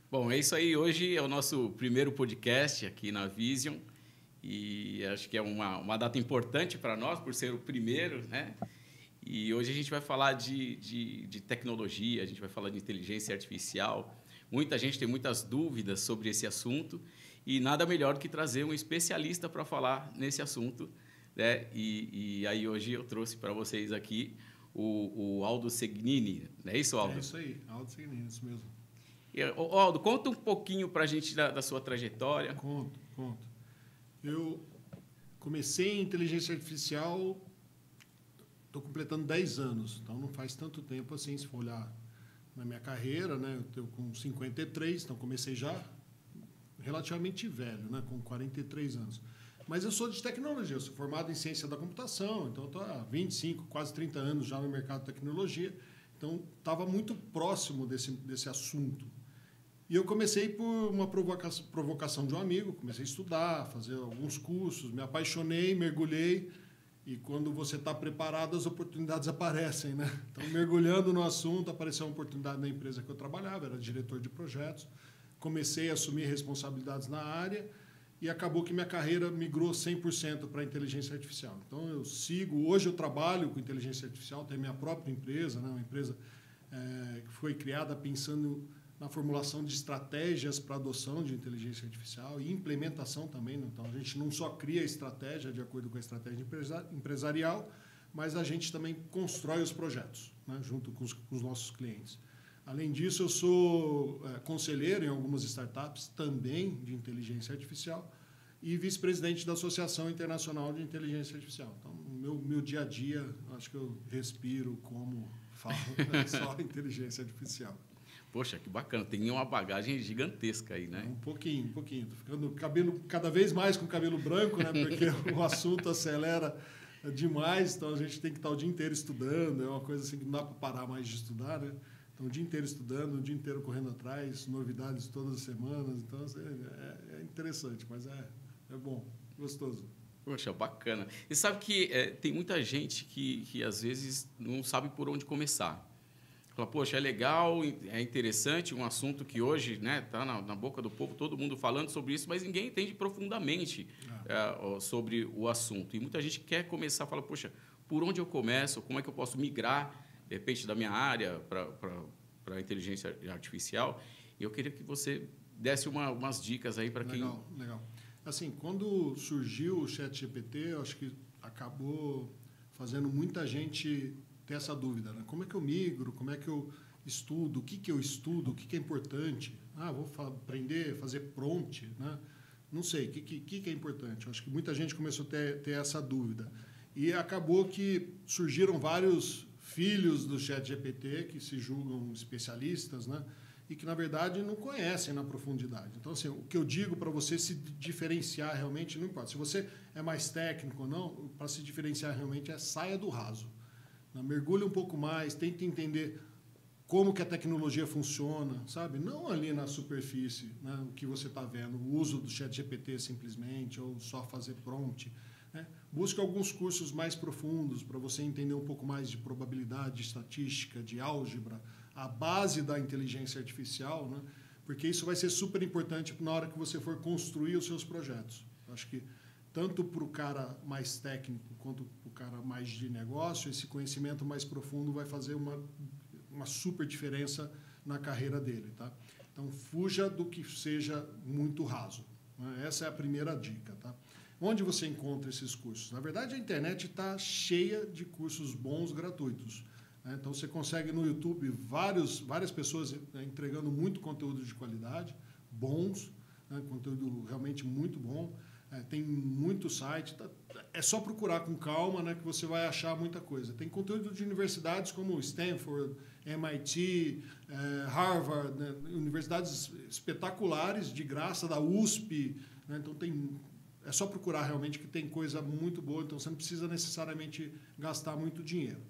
Bom, é isso aí. Hoje é o nosso primeiro podcast aqui na Vision e acho que é uma data importante para nós, por ser o primeiro, né? E hoje a gente vai falar de tecnologia, a gente vai falar de inteligência artificial. Muita gente tem muitas dúvidas sobre esse assunto e nada melhor do que trazer um especialista para falar nesse assunto, né? E aí hoje eu trouxe para vocês aqui o Aldo Segnini, não é isso, Aldo? É isso aí, Aldo Segnini, isso mesmo. Aldo, conta um pouquinho para a gente da sua trajetória. Conto. Eu comecei em inteligência artificial, estou completando 10 anos, então não faz tanto tempo assim, se for olhar na minha carreira, né? Eu estou com 53, então comecei já relativamente velho, né? Com 43 anos. Mas eu sou de tecnologia, eu sou formado em ciência da computação, então estou há 25, quase 30 anos já no mercado de tecnologia, então estava muito próximo desse assunto. E eu comecei por uma provocação de um amigo, comecei a estudar, fazer alguns cursos, me apaixonei, mergulhei, e quando você está preparado, as oportunidades aparecem, né? Então, mergulhando no assunto, apareceu uma oportunidade na empresa que eu trabalhava, era diretor de projetos, comecei a assumir responsabilidades na área e acabou que minha carreira migrou 100% para a inteligência artificial. Então, hoje eu trabalho com inteligência artificial, tenho minha própria empresa, né? Uma empresa que foi criada pensando na formulação de estratégias para adoção de inteligência artificial e implementação também. Então, a gente não só cria estratégia de acordo com a estratégia empresarial, mas a gente também constrói os projetos, né, junto com os nossos clientes. Além disso, eu sou conselheiro em algumas startups também de inteligência artificial e vice-presidente da Associação Internacional de Inteligência Artificial. Então, no meu dia a dia, acho que eu respiro, como falo, só inteligência artificial. Poxa, que bacana. Tem uma bagagem gigantesca aí, né? Um pouquinho. Tô ficando cabelo cada vez mais com cabelo branco, né? Porque o assunto acelera demais, então a gente tem que estar o dia inteiro estudando. É uma coisa assim que não dá para parar mais de estudar, né? Então, o dia inteiro estudando, o dia inteiro correndo atrás, novidades todas as semanas. Então, assim, é interessante, mas é bom, gostoso. Poxa, bacana. E sabe que tem muita gente que às vezes não sabe por onde começar. Fala, poxa, é legal, é interessante, um assunto que hoje está na boca do povo, todo mundo falando sobre isso, mas ninguém entende profundamente sobre o assunto. E muita gente quer começar, fala, poxa, por onde eu começo? Como é que eu posso migrar, de repente, da minha área para a inteligência artificial? E eu queria que você desse umas dicas aí para quem... Legal. Assim, quando surgiu o ChatGPT, eu acho que acabou fazendo muita gente ter essa dúvida, né? Como é que eu migro? Como é que eu estudo? O que eu estudo? O que é importante? Vou aprender a fazer prompt, né? Não sei, o que é importante? Eu acho que muita gente começou a ter essa dúvida. E acabou que surgiram vários filhos do ChatGPT que se julgam especialistas, né? E que, na verdade, não conhecem na profundidade. Então, assim, o que eu digo para você se diferenciar realmente, não importa. Se você é mais técnico ou não, para se diferenciar realmente saia do raso. Mergulhe um pouco mais, tente entender como que a tecnologia funciona, sabe? Não ali na superfície, né? O que você está vendo, o uso do ChatGPT simplesmente, ou só fazer prompt, né? Busque alguns cursos mais profundos para você entender um pouco mais de probabilidade, de estatística, de álgebra, a base da inteligência artificial, né? Porque isso vai ser super importante na hora que você for construir os seus projetos. Eu acho que tanto para o cara mais técnico quanto para o cara mais de negócio, esse conhecimento mais profundo vai fazer uma super diferença na carreira dele, tá? Então, fuja do que seja muito raso, né? Essa é a primeira dica, tá? Onde você encontra esses cursos? Na verdade, a internet está cheia de cursos bons gratuitos, né? Então, você consegue no YouTube várias pessoas entregando muito conteúdo de qualidade, bons, né? Conteúdo realmente muito bom. Tem muito site, é só procurar com calma, né, que você vai achar muita coisa. Tem conteúdo de universidades como Stanford, MIT, Harvard, né, universidades espetaculares, de graça, da USP, né, então é só procurar realmente que tem coisa muito boa, então você não precisa necessariamente gastar muito dinheiro.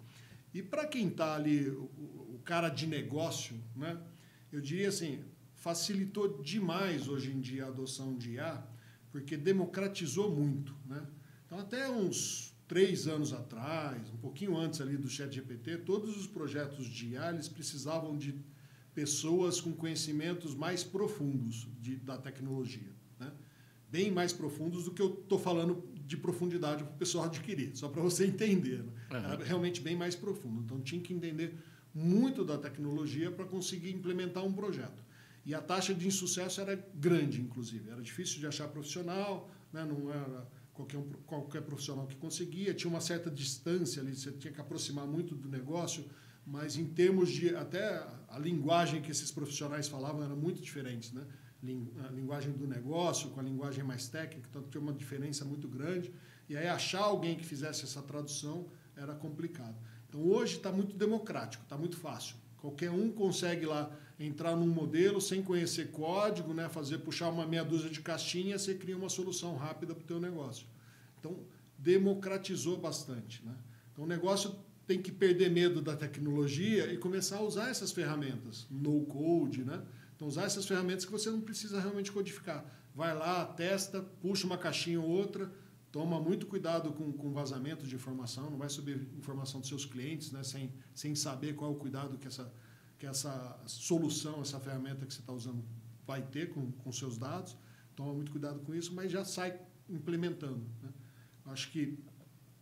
E para quem está ali, o cara de negócio, né, eu diria assim, facilitou demais hoje em dia a adoção de IA, porque democratizou muito, né? Então, até uns 3 anos atrás, um pouquinho antes ali do ChatGPT, todos os projetos de IA eles precisavam de pessoas com conhecimentos mais profundos da tecnologia, né? Bem mais profundos do que eu estou falando de profundidade para o pessoal adquirir, só para você entender, né? Era realmente bem mais profundo. Então, tinha que entender muito da tecnologia para conseguir implementar um projeto. E a taxa de insucesso era grande, inclusive. Era difícil de achar profissional, né? Não era qualquer profissional que conseguia. Tinha uma certa distância ali, você tinha que aproximar muito do negócio, mas em termos de... Até a linguagem que esses profissionais falavam era muito diferente, né? A linguagem do negócio com a linguagem mais técnica, então tinha uma diferença muito grande. E aí achar alguém que fizesse essa tradução era complicado. Então hoje está muito democrático, está muito fácil. Qualquer um consegue lá entrar num modelo sem conhecer código, né? Puxar uma meia dúzia de caixinhas, você cria uma solução rápida para o teu negócio. Então democratizou bastante, né? Então o negócio tem que perder medo da tecnologia e começar a usar essas ferramentas, no code, né? Então, usar essas ferramentas que você não precisa realmente codificar. Vai lá, testa, puxa uma caixinha ou outra, toma muito cuidado com vazamento de informação, não vai subir informação dos seus clientes, né, sem saber qual é o cuidado que essa solução, essa ferramenta que você está usando vai ter com seus dados. Toma muito cuidado com isso, mas já sai implementando, né? Acho que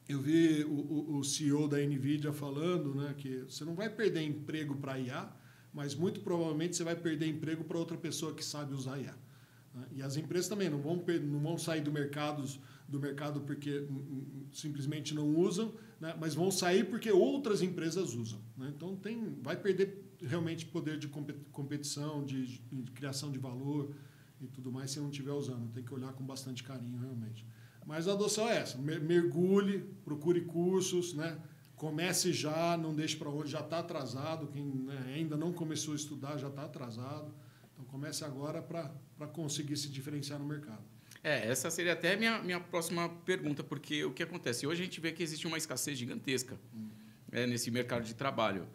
eu vi o CEO da NVIDIA falando, né, que você não vai perder emprego para IA, mas muito provavelmente você vai perder emprego para outra pessoa que sabe usar IA. E as empresas também não vão sair do mercado porque simplesmente não usam, né? Mas vão sair porque outras empresas usam, né? Então vai perder realmente poder de competição, de criação de valor e tudo mais se não estiver usando. Tem que olhar com bastante carinho realmente. Mas a adoção é essa, mergulhe, procure cursos, né? Comece já, não deixe para hoje, já está atrasado. Quem, né, ainda não começou a estudar já está atrasado. Então, comece agora para conseguir se diferenciar no mercado. Essa seria até a minha próxima pergunta, porque o que acontece? Hoje a gente vê que existe uma escassez gigantesca nesse mercado de trabalho.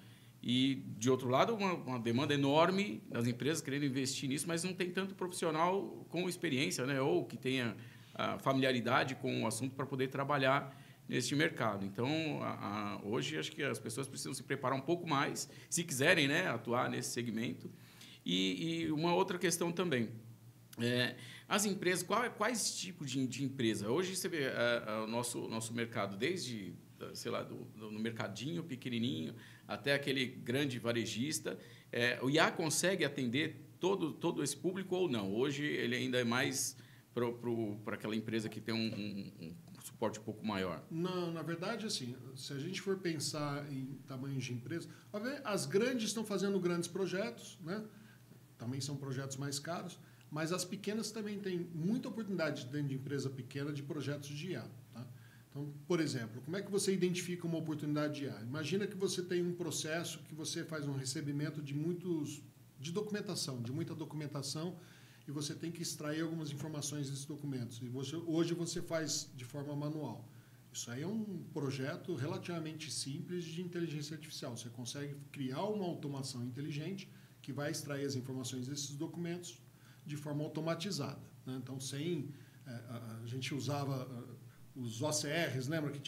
E, de outro lado, uma demanda enorme das empresas querendo investir nisso, mas não tem tanto profissional com experiência, né, ou que tenha a familiaridade com o assunto para poder trabalhar neste mercado. Então, hoje, acho que as pessoas precisam se preparar um pouco mais, se quiserem, né, atuar nesse segmento. E uma outra questão também, as empresas, quais tipos de empresa? Hoje, você vê o nosso mercado, desde, sei lá, no mercadinho pequenininho até aquele grande varejista, o IA consegue atender todo esse público ou não? Hoje, ele ainda é mais para aquela empresa que tem um suporte um pouco maior? Não, na verdade, assim, se a gente for pensar em tamanhos de empresa, as grandes estão fazendo grandes projetos, né? Também são projetos mais caros, mas as pequenas também têm muita oportunidade dentro de empresa pequena de projetos de IA. Tá? Então, por exemplo, como é que você identifica uma oportunidade de IA? Imagina que você tem um processo que você faz um recebimento de muita documentação, e você tem que extrair algumas informações desses documentos. E hoje você faz de forma manual. Isso aí é um projeto relativamente simples de inteligência artificial. Você consegue criar uma automação inteligente que vai extrair as informações desses documentos de forma automatizada, né? Então, a gente usava os OCRs, lembra que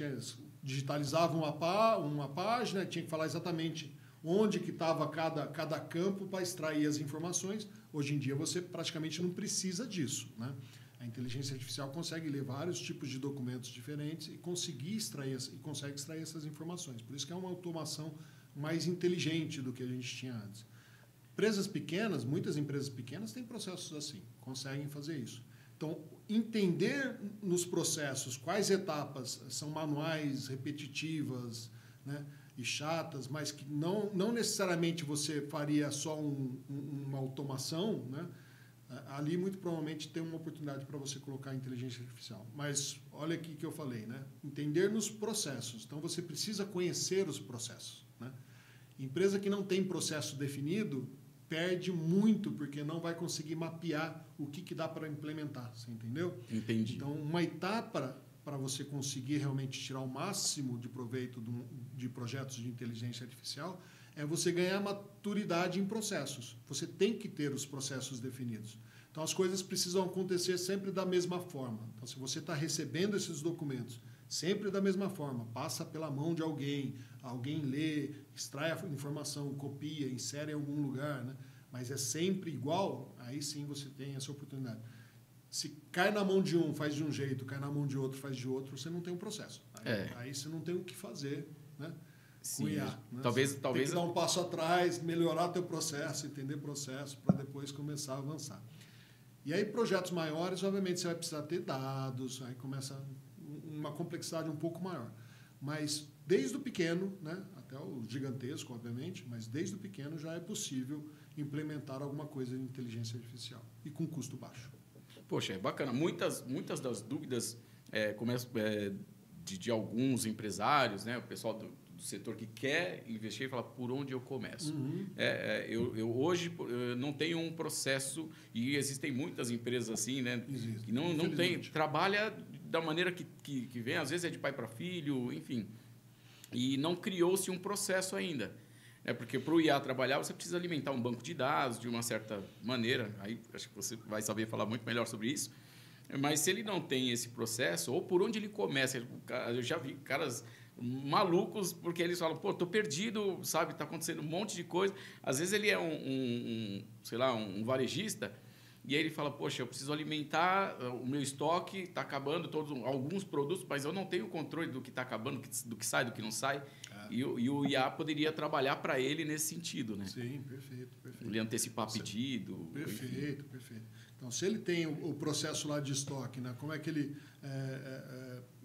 digitalizava uma página, tinha que falar exatamente onde que estava cada campo para extrair as informações. Hoje em dia você praticamente não precisa disso, né? A inteligência artificial consegue ler vários tipos de documentos diferentes e consegue extrair essas informações. Por isso que é uma automação mais inteligente do que a gente tinha antes. Muitas empresas pequenas têm processos assim, conseguem fazer isso. Então, entender nos processos quais etapas são manuais, repetitivas, né, e chatas, mas que não necessariamente você faria só uma automação, né? Ali muito provavelmente tem uma oportunidade para você colocar a inteligência artificial. Mas olha aqui que eu falei, né? Entender nos processos. Então você precisa conhecer os processos, né? Empresa que não tem processo definido perde muito porque não vai conseguir mapear o que dá para implementar, você entendeu? Entendi. Então uma etapa para você conseguir realmente tirar o máximo de proveito de projetos de inteligência artificial é você ganhar maturidade em processos. Você tem que ter os processos definidos. Então, as coisas precisam acontecer sempre da mesma forma. Então, se você está recebendo esses documentos, Sempre da mesma forma, passa pela mão de alguém, alguém lê, extrai a informação, copia, insere em algum lugar, né? Mas é sempre igual, aí sim você tem essa oportunidade. Se cai na mão de um, faz de um jeito, cai na mão de outro, faz de outro, você não tem um processo. Aí você não tem o que fazer, né? Sim, com IA, né? talvez tem que dar um passo atrás, melhorar teu processo, entender processo, para depois começar a avançar. E aí, projetos maiores, obviamente, você vai precisar ter dados, aí começa uma complexidade um pouco maior. Mas desde o pequeno, né, até o gigantesco, obviamente, mas desde o pequeno já é possível implementar alguma coisa de inteligência artificial e com custo baixo. Poxa, é bacana. Muitas das dúvidas começam de alguns empresários, né, o pessoal do setor que quer investir e fala por onde eu começo. Uhum. Eu hoje não tenho um processo, e existem muitas empresas assim, né? Existe. Que não tem, trabalha da maneira que vem, às vezes é de pai para filho, enfim. E não criou-se um processo ainda. Porque para o IA trabalhar, você precisa alimentar um banco de dados de uma certa maneira. Aí acho que você vai saber falar muito melhor sobre isso. Mas se ele não tem esse processo, ou por onde ele começa, eu já vi caras malucos, porque eles falam, pô, tô perdido, sabe, tá acontecendo um monte de coisa. Às vezes ele é um varejista, e aí ele fala, poxa, eu preciso alimentar o meu estoque, tá acabando alguns produtos, mas eu não tenho controle do que está acabando, do que sai, do que não sai. E o IA poderia trabalhar para ele nesse sentido, né? Sim, perfeito. Ele antecipar pedido. Perfeito. Então, se ele tem o processo lá de estoque, né? Como é que ele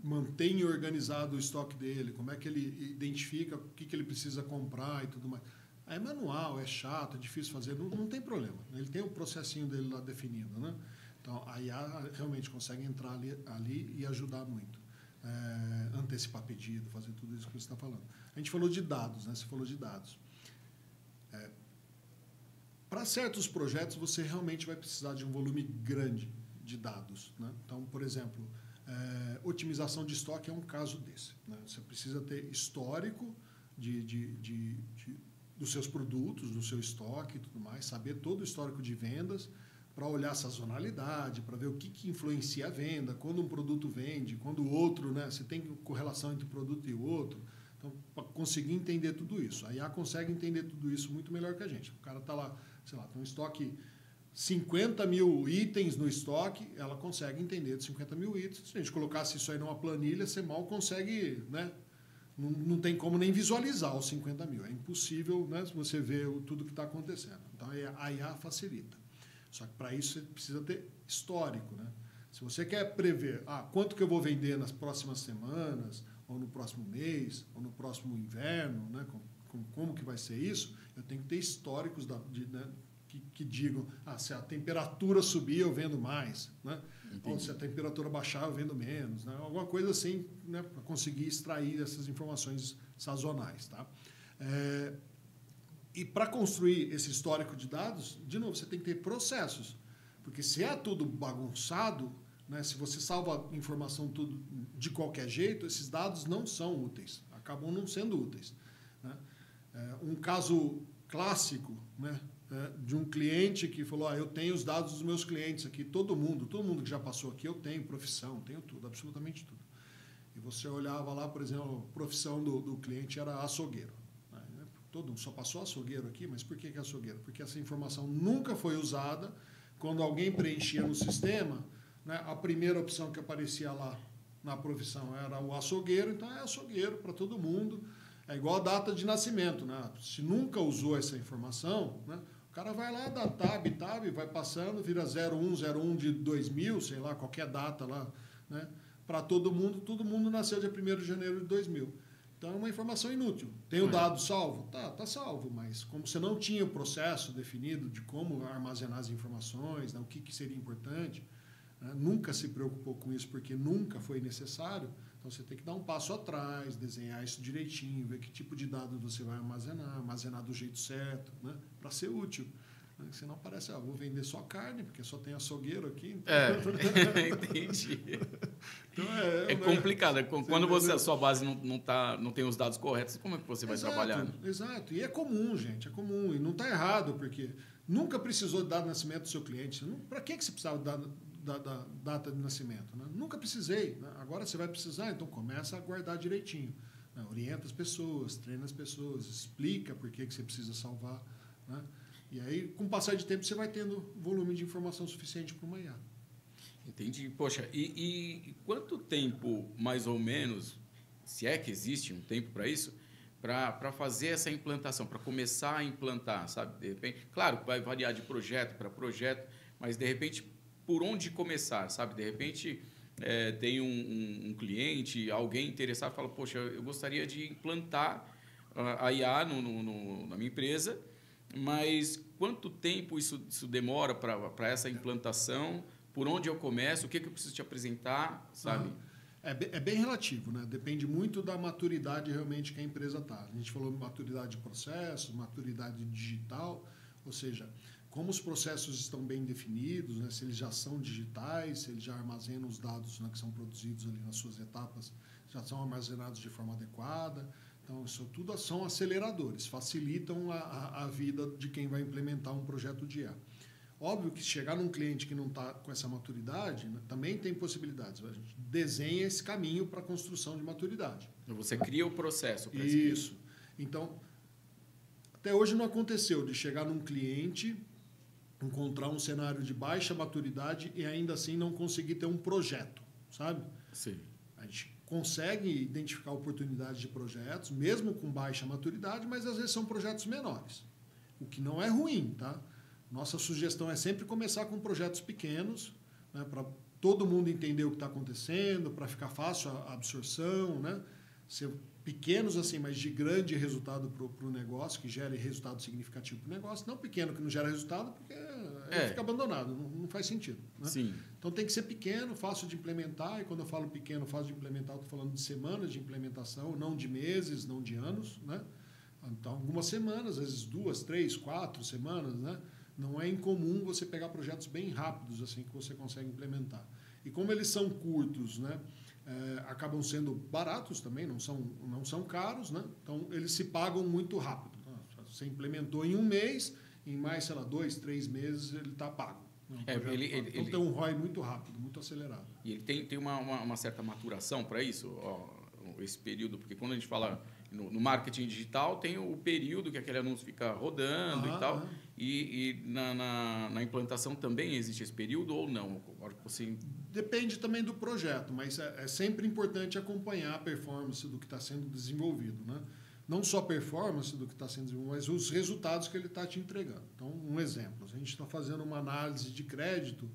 mantém organizado o estoque dele, como é que ele identifica o que ele precisa comprar e tudo mais. Aí é manual, é chato, é difícil fazer, não tem problema. Ele tem o processinho dele lá definido, né? Então, a IA realmente consegue entrar ali e ajudar muito. Antecipar pedido, fazer tudo isso que você está falando. A gente falou de dados, né? Você falou de dados. Para certos projetos, você realmente vai precisar de um volume grande de dados, né? Então, por exemplo, otimização de estoque é um caso desse, né? Você precisa ter histórico dos seus produtos, do seu estoque e tudo mais, saber todo o histórico de vendas para olhar a sazonalidade, para ver o que influencia a venda, quando um produto vende, quando o outro, né? Você tem correlação entre um produto e o outro. Então, para conseguir entender tudo isso. A IA consegue entender tudo isso muito melhor que a gente. O cara está lá, sei lá, tem um estoque, 50 mil itens no estoque, ela consegue entender de 50 mil itens. Se a gente colocasse isso aí numa planilha, você mal consegue, né? Não tem como nem visualizar os 50 mil. É impossível, né, se você vê tudo que está acontecendo. Então, a IA facilita. Só que para isso você precisa ter histórico, né? Se você quer prever quanto que eu vou vender nas próximas semanas, ou no próximo mês, ou no próximo inverno, né, como que vai ser isso, eu tenho que ter históricos que digam, se a temperatura subir, eu vendo mais, né? Ou se a temperatura baixar, eu vendo menos, né? Alguma coisa assim, né, para conseguir extrair essas informações sazonais, tá? E para construir esse histórico de dados, de novo, você tem que ter processos, porque se é tudo bagunçado, né, se você salva informação tudo de qualquer jeito, esses dados não são úteis, acabam não sendo úteis, né? Um caso clássico, né, de um cliente que falou, eu tenho os dados dos meus clientes aqui, todo mundo que já passou aqui, eu tenho profissão, tenho tudo, absolutamente tudo. E você olhava lá, por exemplo, a profissão do cliente era açougueiro. Todo mundo só passou açougueiro aqui, mas por que é açougueiro? Porque essa informação nunca foi usada. Quando alguém preenchia no sistema, né, a primeira opção que aparecia lá na profissão era o açougueiro, então é açougueiro para todo mundo. É igual a data de nascimento, né? Se nunca usou essa informação, né, o cara vai lá, dá tab, vai passando, vira 01 de 2000, sei lá, qualquer data lá, né? Para todo mundo nasceu dia 1º de janeiro de 2000. Então, é uma informação inútil. Tem o dado salvo? Tá salvo, mas como você não tinha o processo definido de como armazenar as informações, né, o que seria importante, né, nunca se preocupou com isso porque nunca foi necessário, então você tem que dar um passo atrás, desenhar isso direitinho, ver que tipo de dados você vai armazenar do jeito certo, né, para ser útil. Senão parece, vou vender só carne, porque só tem açougueiro aqui. Então... Entendi. Então, é complicado. Quando a sua base não tem os dados corretos, como é que você vai trabalhar? Né? Exato. E é comum, gente, é comum. E não está errado, porque nunca precisou de dado de nascimento do seu cliente. Para que você precisava de da data de nascimento, né? Nunca precisei, né? Agora você vai precisar, então começa a guardar direitinho, né? Orienta as pessoas, treina as pessoas, explica por que você precisa salvar, né? E aí, com o passar de tempo, você vai tendo volume de informação suficiente para uma IA. Entendi. Poxa, e quanto tempo, mais ou menos, se é que existe um tempo para isso, para fazer essa implantação, para começar a implantar, sabe? De repente, claro que vai variar de projeto para projeto, mas, de repente, por onde começar, sabe? De repente, tem um cliente, alguém interessado, fala, poxa, eu gostaria de implantar a IA na minha empresa, mas quanto tempo isso demora para essa implantação? Por onde eu começo? O que eu preciso te apresentar, sabe? É bem relativo, né? Depende muito da maturidade realmente que a empresa está. A gente falou maturidade de processo, maturidade digital, ou seja, como os processos estão bem definidos, né? Se eles já são digitais, se eles já armazenam os dados, né, que são produzidos ali nas suas etapas, já são armazenados de forma adequada. Então, isso tudo são aceleradores, facilitam a vida de quem vai implementar um projeto de IA. Óbvio que chegar num cliente que não está com essa maturidade, né, também tem possibilidades. A gente desenha esse caminho para a construção de maturidade. Você cria o processo para isso. Então, até hoje não aconteceu de chegar num cliente, encontrar um cenário de baixa maturidade e ainda assim não conseguir ter um projeto, sabe? Sim. A gente consegue identificar oportunidades de projetos, mesmo com baixa maturidade, mas às vezes são projetos menores, o que não é ruim, tá? Nossa sugestão é sempre começar com projetos pequenos, né, para todo mundo entender o que está acontecendo, para ficar fácil a absorção, né? Ser pequenos assim, mas de grande resultado para o negócio, que gere resultado significativo para o negócio, não pequeno que não gera resultado, porque fica abandonado, não faz sentido. Né? Sim. Então tem que ser pequeno, fácil de implementar, e quando eu falo pequeno, fácil de implementar, eu estou falando de semanas de implementação, não de meses, não de anos. Né? Então, algumas semanas, às vezes 2, 3, 4 semanas, né? Não é incomum você pegar projetos bem rápidos assim que você consegue implementar. E como eles são curtos, né? Acabam sendo baratos também, não são caros, né? Então eles se pagam muito rápido. Você implementou em um mês, em mais, sei lá, 2, 3 meses ele está pago. Então tem um ROI muito rápido, muito acelerado. E ele tem uma certa maturação para isso, esse período, porque quando a gente fala no marketing digital, tem o período que aquele anúncio fica rodando e tal, e na implantação também existe esse período ou não? Você... Depende também do projeto, mas é sempre importante acompanhar a performance do que está sendo desenvolvido, né? Não só a performance do que está sendo desenvolvido, mas os resultados que ele está te entregando. Então, um exemplo, a gente está fazendo uma análise de crédito,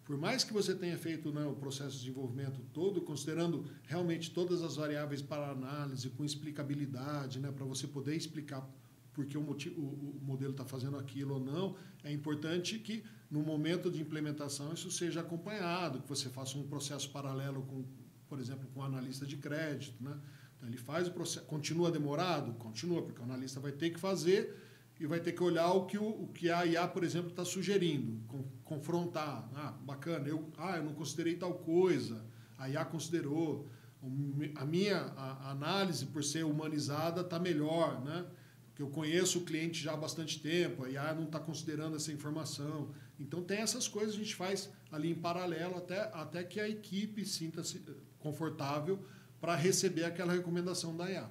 por mais que você tenha feito, né, o processo de desenvolvimento todo, considerando realmente todas as variáveis para análise, com explicabilidade, né, para você poder explicar por que o modelo está fazendo aquilo ou não, é importante que, no momento de implementação, isso seja acompanhado, que você faça um processo paralelo com, por exemplo, com o analista de crédito. Né? Então, ele faz o processo. Continua demorado? Continua, porque o analista vai ter que fazer e vai ter que olhar o que a IA, por exemplo, está sugerindo, confrontar. Bacana, eu não considerei tal coisa, a IA considerou, a minha análise, por ser humanizada, está melhor, né? Porque eu conheço o cliente já há bastante tempo, a IA não está considerando essa informação. Então, tem essas coisas que a gente faz ali em paralelo até que a equipe sinta-se confortável para receber aquela recomendação da IA.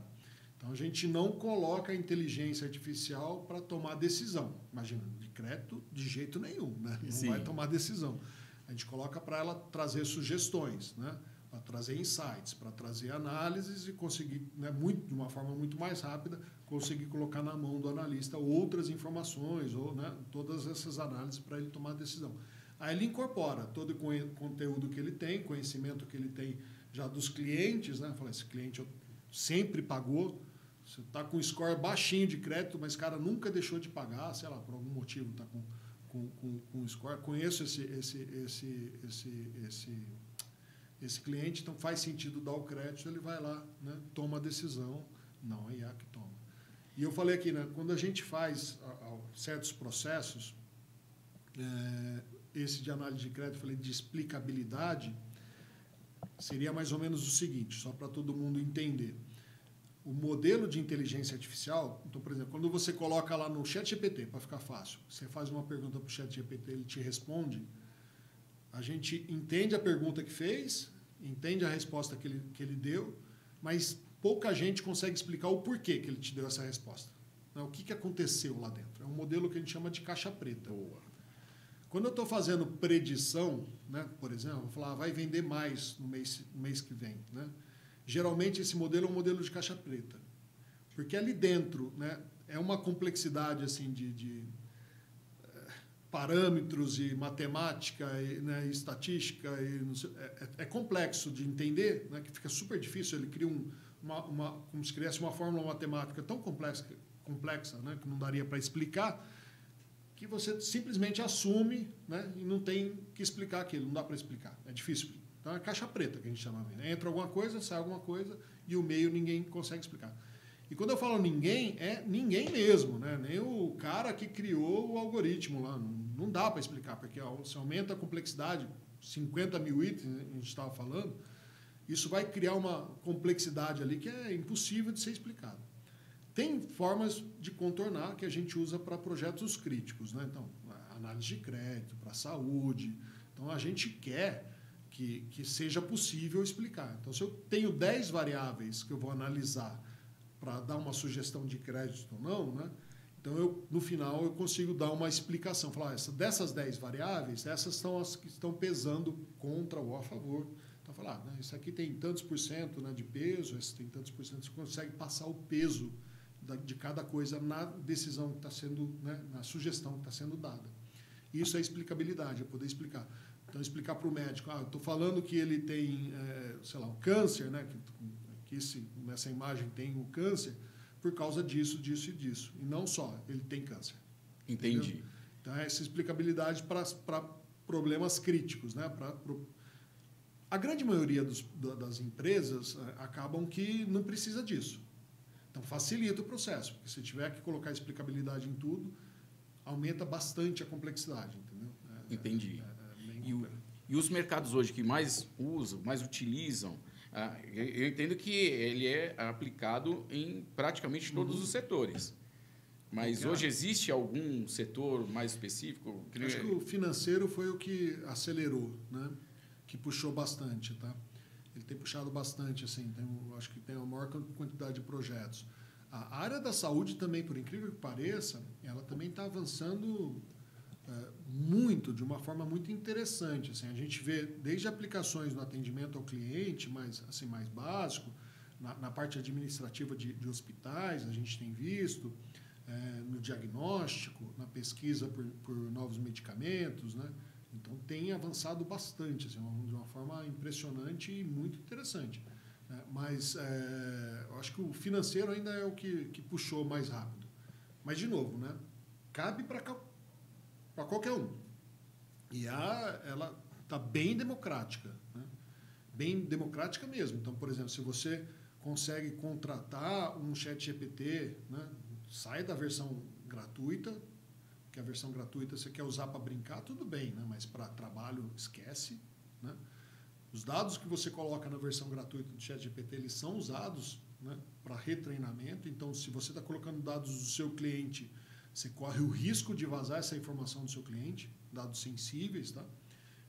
Então, a gente não coloca a inteligência artificial para tomar decisão. Imagina, de crédito, de jeito nenhum, né? Não vai tomar decisão. A gente coloca para ela trazer sugestões, né? Para trazer insights, para trazer análises e conseguir, né, de uma forma muito mais rápida, conseguir colocar na mão do analista outras informações, ou, né, todas essas análises para ele tomar a decisão. Aí ele incorpora todo o conteúdo que ele tem, conhecimento que ele tem já dos clientes, né? Fala, esse cliente sempre pagou. Você está com score baixinho de crédito, mas o cara nunca deixou de pagar, sei lá, por algum motivo está com score. Conheço esse cliente, então faz sentido dar o crédito, ele vai lá, né, toma a decisão, não a IA que toma. E eu falei aqui, né, quando a gente faz certos processos, esse de análise de crédito, eu falei de explicabilidade, seria mais ou menos o seguinte, só para todo mundo entender. O modelo de inteligência artificial, então, por exemplo, quando você coloca lá no ChatGPT, para ficar fácil, você faz uma pergunta para o ChatGPT, ele te responde, A gente entende a pergunta que fez, entende a resposta que ele deu, mas pouca gente consegue explicar o porquê que ele te deu essa resposta. O que aconteceu lá dentro. É um modelo que a gente chama de caixa preta. Boa. Quando eu estou fazendo predição, né, por exemplo, vou falar, vai vender mais no mês que vem. Né? Geralmente, esse modelo é um modelo de caixa preta. Porque ali dentro, né, é uma complexidade assim, de parâmetros e matemática e, né, e estatística. É complexo de entender, né, que fica super difícil. Ele cria como se criasse uma fórmula matemática tão complexa, né, que não daria para explicar, que você simplesmente assume, né, e não tem que explicar aquilo, não dá para explicar, é difícil. Então é caixa preta que a gente chama. Entra alguma coisa, sai alguma coisa, e o meio ninguém consegue explicar. E quando eu falo ninguém, é ninguém mesmo, né? Nem o cara que criou o algoritmo lá. Não dá para explicar, porque se aumenta a complexidade, 50 mil itens, a gente estava falando, isso vai criar uma complexidade ali que é impossível de ser explicado. Tem formas de contornar que a gente usa para projetos críticos, né? Então, análise de crédito, para saúde. Então, a gente quer que seja possível explicar. Então, se eu tenho 10 variáveis que eu vou analisar para dar uma sugestão de crédito ou não, né? Então, no final, eu consigo dar uma explicação. Falar, dessas 10 variáveis, essas são as que estão pesando contra ou a favor. Então, falar, né, isso aqui tem tantos por cento, né, de peso, esse tem tantos por cento. Você consegue passar o peso de cada coisa na decisão que está sendo, né, na sugestão que está sendo dada. Isso é explicabilidade, é poder explicar. Então, explicar para o médico, eu estou falando que ele tem, sei lá, um câncer, né, que nessa imagem tem um câncer, por causa disso, disso e disso. E não só, ele tem câncer. Entendi. Entendeu? Então, é essa explicabilidade para problemas críticos. Né? A grande maioria das empresas acabam que não precisa disso. Então, facilita o processo, porque se tiver que colocar explicabilidade em tudo, aumenta bastante a complexidade. Entendeu? Entendi. E os mercados hoje que mais usam, mais utilizam, eu entendo que ele é aplicado em praticamente todos os setores. Mas hoje existe algum setor mais específico? Acho que o financeiro foi o que acelerou, né? Que puxou bastante. Tá? Ele tem puxado bastante. Assim, acho que tem a maior quantidade de projetos. A área da saúde também, por incrível que pareça, ela também está avançando muito, de uma forma muito interessante. Assim, a gente vê desde aplicações no atendimento ao cliente, mais básico, na parte administrativa de hospitais, a gente tem visto, no diagnóstico, na pesquisa por novos medicamentos. Né? Então, tem avançado bastante, assim, de uma forma impressionante e muito interessante. Mas eu acho que o financeiro ainda é o que puxou mais rápido. Mas, de novo, né? Cabe para qualquer um. E ela está bem democrática. Né? Bem democrática mesmo. Então, por exemplo, se você consegue contratar um ChatGPT, né? Sai da versão gratuita, que a versão gratuita você quer usar para brincar, tudo bem, né? Mas para trabalho, esquece. Né? Os dados que você coloca na versão gratuita do ChatGPT, eles são usados, né, para retreinamento. Então, se você está colocando dados do seu cliente, você corre o risco de vazar essa informação do seu cliente, dados sensíveis. Tá?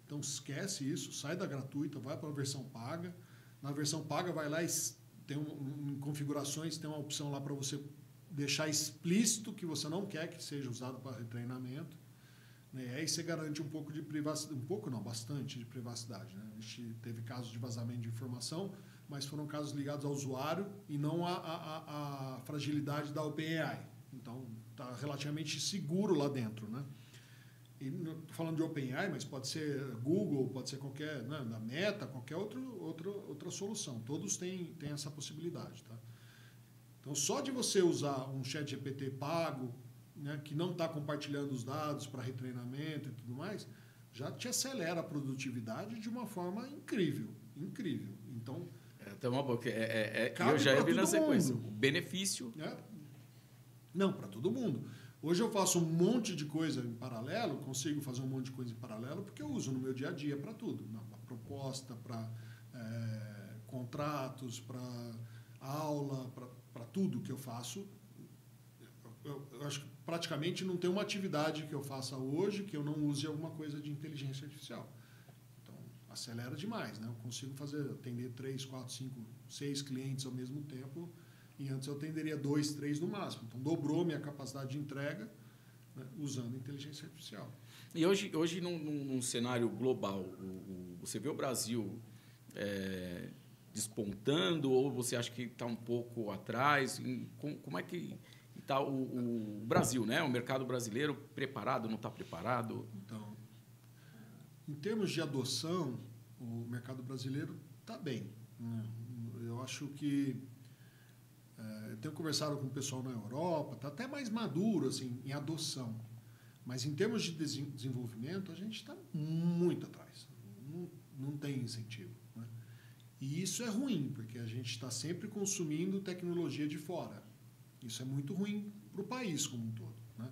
Então, esquece isso, sai da gratuita, vai para a versão paga. Na versão paga, vai lá e em configurações, tem uma opção lá para você deixar explícito que você não quer que seja usado para retreinamento. Né? Aí você garante um pouco de privacidade, bastante de privacidade. Né? A gente teve casos de vazamento de informação, mas foram casos ligados ao usuário e não à fragilidade da OpenAI. Então, está relativamente seguro lá dentro. Né? E não estou falando de OpenAI, mas pode ser Google, pode ser qualquer, né, da Meta, qualquer outra solução. Todos têm essa possibilidade. Tá? Então, só de você usar um ChatGPT pago, né, que não está compartilhando os dados para retreinamento e tudo mais, já te acelera a produtividade de uma forma incrível. Incrível. Então, eu já vi na sequência. O benefício... Não, para todo mundo. Hoje eu faço um monte de coisa em paralelo, consigo fazer um monte de coisa em paralelo, porque eu uso no meu dia a dia para tudo. Para proposta, para contratos, para aula, para tudo que eu faço. Eu acho que praticamente não tem uma atividade que eu faça hoje que eu não use alguma coisa de inteligência artificial. acelera demais, né? Eu consigo atender 3, 4, 5, 6 clientes ao mesmo tempo, e antes eu atenderia 2, 3 no máximo. Então, dobrou minha capacidade de entrega, né, usando inteligência artificial. E hoje num cenário global, você vê o Brasil despontando, ou você acha que está um pouco atrás? Como é que está o Brasil, né? O mercado brasileiro preparado, não está preparado? Então, em termos de adoção, o mercado brasileiro está bem, né? Eu acho que eu tenho conversado com o pessoal na Europa, está até mais maduro assim, em adoção. Mas em termos de desenvolvimento, a gente está muito atrás. Não tem incentivo, né? E isso é ruim, porque a gente está sempre consumindo tecnologia de fora. Isso é muito ruim para o país como um todo, né?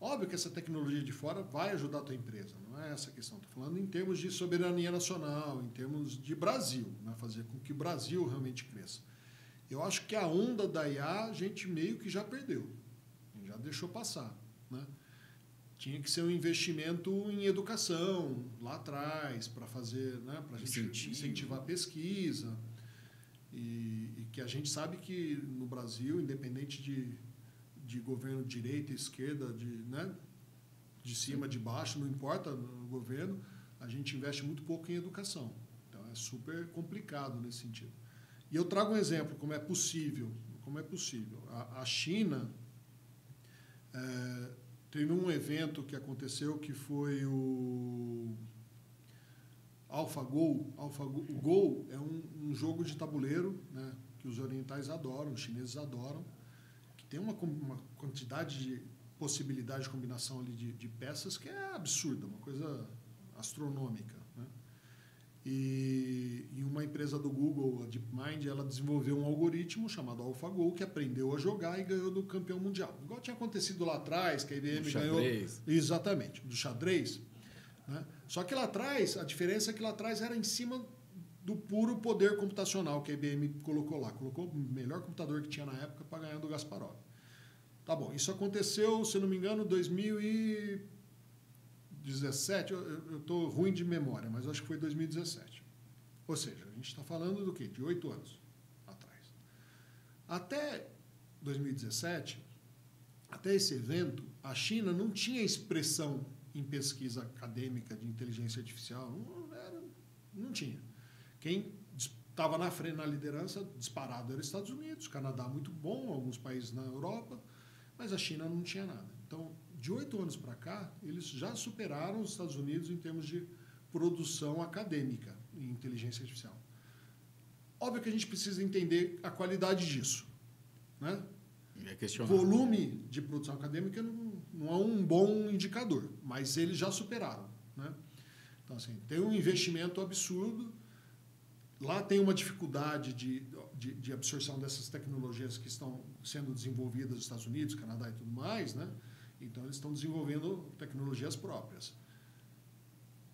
Óbvio que essa tecnologia de fora vai ajudar a tua empresa, não é essa a questão. Estou falando em termos de soberania nacional, em termos de Brasil, né? Fazer com que o Brasil realmente cresça. Eu acho que a onda da IA a gente meio que já perdeu, já deixou passar, né? Tinha que ser um investimento em educação lá atrás, para fazer, né, para a gente incentivar a pesquisa. E que a gente sabe que no Brasil, independente de governo de direita, esquerda, né, de cima, de baixo, não importa no governo, a gente investe muito pouco em educação. Então é super complicado nesse sentido. E eu trago um exemplo, como é possível. A China teve um evento que aconteceu que foi o AlphaGo. O Go é um jogo de tabuleiro, né, que os orientais adoram, os chineses adoram, que tem uma quantidade de possibilidade de combinação ali de peças que é absurda, uma coisa astronômica, né? E uma empresa do Google, a DeepMind, ela desenvolveu um algoritmo chamado AlphaGo que aprendeu a jogar e ganhou do campeão mundial. Igual tinha acontecido lá atrás, que a IBM ganhou... Exatamente, do xadrez. Né? Só que lá atrás, a diferença é que lá atrás era em cima do puro poder computacional que a IBM colocou lá. Colocou o melhor computador que tinha na época para ganhar do Kasparov. Tá bom, isso aconteceu, se não me engano, em 2017, eu estou ruim de memória, mas acho que foi 2017. Ou seja, a gente está falando do quê? De 8 anos atrás. Até 2017, até esse evento, a China não tinha expressão em pesquisa acadêmica de inteligência artificial, não tinha. Quem estava na frente, na liderança, disparado, era os Estados Unidos, Canadá muito bom, alguns países na Europa, mas a China não tinha nada. Então, de 8 anos para cá, eles já superaram os Estados Unidos em termos de produção acadêmica em inteligência artificial. Óbvio que a gente precisa entender a qualidade disso, né? Volume de produção acadêmica não é um bom indicador, mas eles já superaram, né? Então, assim, tem um investimento absurdo. Lá tem uma dificuldade de absorção dessas tecnologias que estão sendo desenvolvidas nos Estados Unidos, Canadá e tudo mais, né? Então, eles estão desenvolvendo tecnologias próprias.